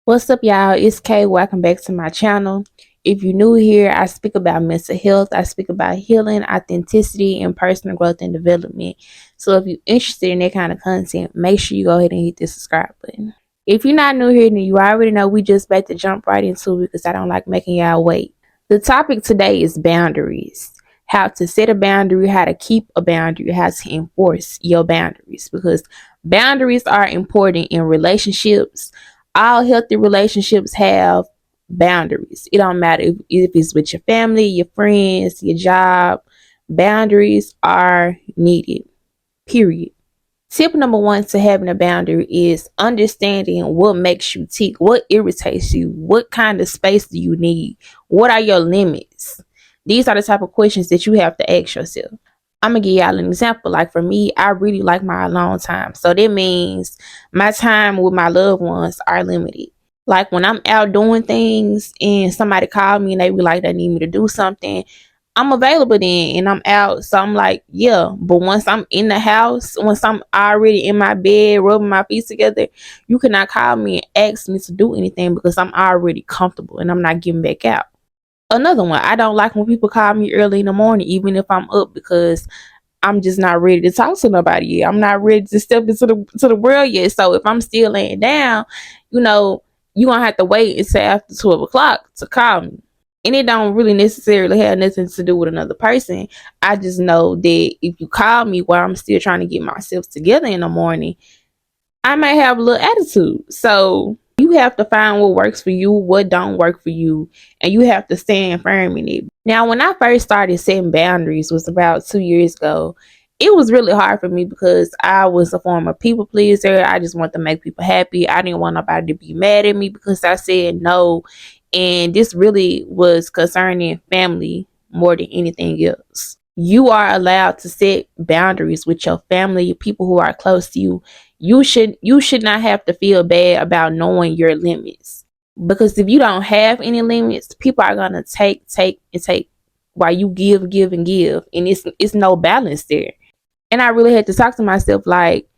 What's up, y'all? It's Kay. Welcome back to my channel. If you're new here, I speak about mental health. I speak about healing, authenticity, and personal growth and development. So if you're interested in that kind of content, make sure you go ahead and hit the subscribe button. If you're not new here, then you already know we just about to jump right into it because I don't like making y'all wait. The topic today is boundaries. How to set a boundary, how to keep a boundary, how to enforce your boundaries, because boundaries are important in relationships. All healthy relationships have boundaries. It don't matter if it's with your family, your friends, your job. Boundaries are needed, period. Tip number one to having a boundary is understanding what makes you tick, what irritates you, what kind of space do you need, what are your limits. These are the type of questions that you have to ask yourself. I'm gonna give y'all an example. Like for me, I really like my alone time. So that means my time with my loved ones are limited. Like when I'm out doing things and somebody call me and they be like they need me to do something, I'm available then and I'm out. So I'm like, yeah. But once I'm in the house, once I'm already in my bed, rubbing my feet together, you cannot call me and ask me to do anything because I'm already comfortable and I'm not getting back out. Another one, I don't like when people call me early in the morning, even if I'm up, because I'm just not ready to talk to nobody yet. I'm not ready to step into the world yet. So if I'm still laying down, you know, you gonna have to wait until after 12 o'clock to call me. And it don't really necessarily have nothing to do with another person. I just know that if you call me while I'm still trying to get myself together in the morning, I might have a little attitude. So you have to find what works for you, what don't work for you, and you have to stand firm in it. Now, when I first started setting boundaries was about 2 years ago. It was really hard for me because I was a former people pleaser. I just wanted to make people happy. I didn't want nobody to be mad at me because I said no. And this really was concerning family more than anything else. You are allowed to set boundaries with your family, people who are close to you. You should not have to feel bad about knowing your limits. Because if you don't have any limits, people are gonna take and take while you give and give. And it's no balance there. And I really had to talk to myself like,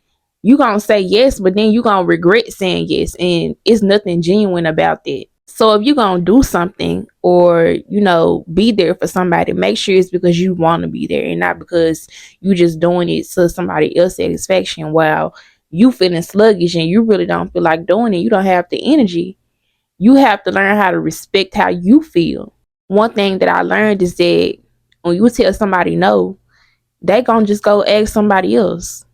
you gonna say yes, but then you gonna regret saying yes. And it's nothing genuine about that. So if you're gonna do something or be there for somebody, make sure it's because you want to be there and not because you just doing it to somebody else's satisfaction while you feeling sluggish and you really don't feel like doing it. You don't have the energy. You have to learn how to respect how you feel. One thing that I learned is that when you tell somebody no, they gonna just go ask somebody else.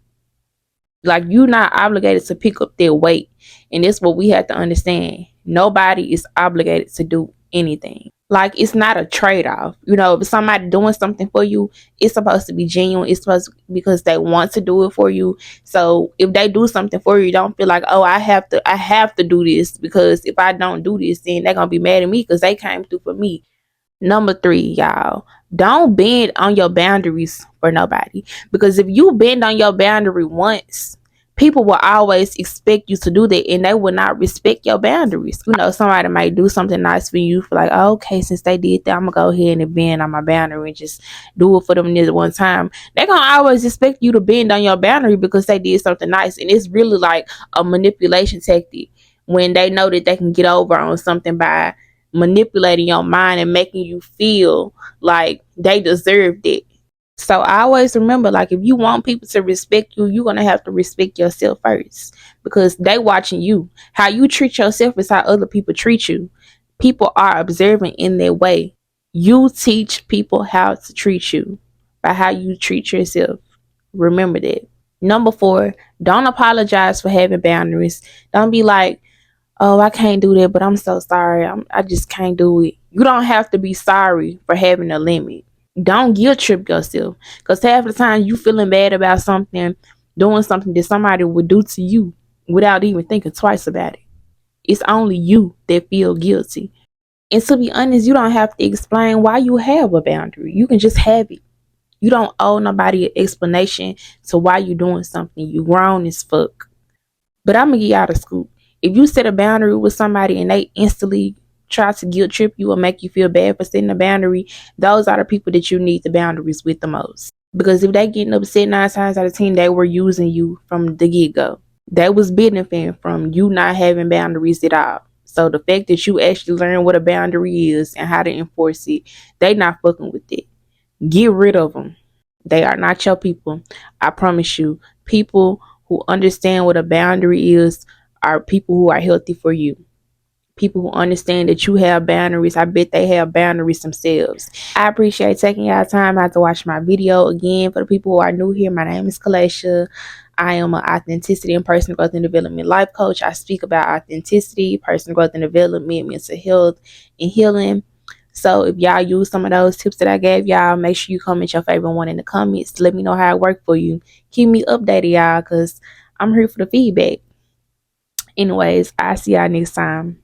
Like, you're not obligated to pick up their weight. And that's what we have to understand. Nobody is obligated to do anything. Like, it's not a trade-off. If somebody doing something for you, it's supposed to be genuine. It's supposed to, because they want to do it for you. So if they do something for you, don't feel like, oh, I have to do this, because if I don't do this, then they're gonna be mad at me because they came through for me. Number 3, y'all, don't bend on your boundaries for nobody. Because if you bend on your boundary once, people will always expect you to do that and they will not respect your boundaries. Somebody might do something nice for you, for like, oh, okay, since they did that, I'm gonna go ahead and bend on my boundary and just do it for them this one time. They're gonna always expect you to bend on your boundary because they did something nice. And it's really like a manipulation tactic when they know that they can get over on something by manipulating your mind and making you feel like they deserved it. So I always remember, like, if you want people to respect you, you're gonna have to respect yourself first, because they watching you. How you treat yourself is how other people treat you. People are observant in their way. You teach people how to treat you by how you treat yourself. Remember that. Number 4, don't apologize for having boundaries. Don't be like, oh, I can't do that, but I'm so sorry. I just can't do it. You don't have to be sorry for having a limit. Don't guilt trip yourself, because half the time you feeling bad about something, doing something that somebody would do to you without even thinking twice about it. It's only you that feel guilty. And to be honest, you don't have to explain why you have a boundary. You can just have it. You don't owe nobody an explanation to why you doing something. You grown as fuck. But I'm gonna give y'all the scoop. If you set a boundary with somebody and they instantly try to guilt trip you or make you feel bad for setting a boundary, those are the people that you need the boundaries with the most. Because if they getting upset 9 times out of 10, they were using you from the get-go. They was benefiting from you not having boundaries at all. So the fact that you actually learn what a boundary is and how to enforce it, they not fucking with it. Get rid of them. They are not your people. I promise you. People who understand what a boundary is are people who are healthy for you. People who understand that you have boundaries. I bet they have boundaries themselves. I appreciate taking y'all time out to watch my video. Again, for the people who are new here, my name is Kalacia. I am an authenticity and personal growth and development life coach. I speak about authenticity, personal growth and development, mental health, and healing. So if y'all use some of those tips that I gave y'all, make sure you comment your favorite one in the comments. Let me know how it worked for you. Keep me updated, y'all, because I'm here for the feedback. Anyways, I'll see y'all next time.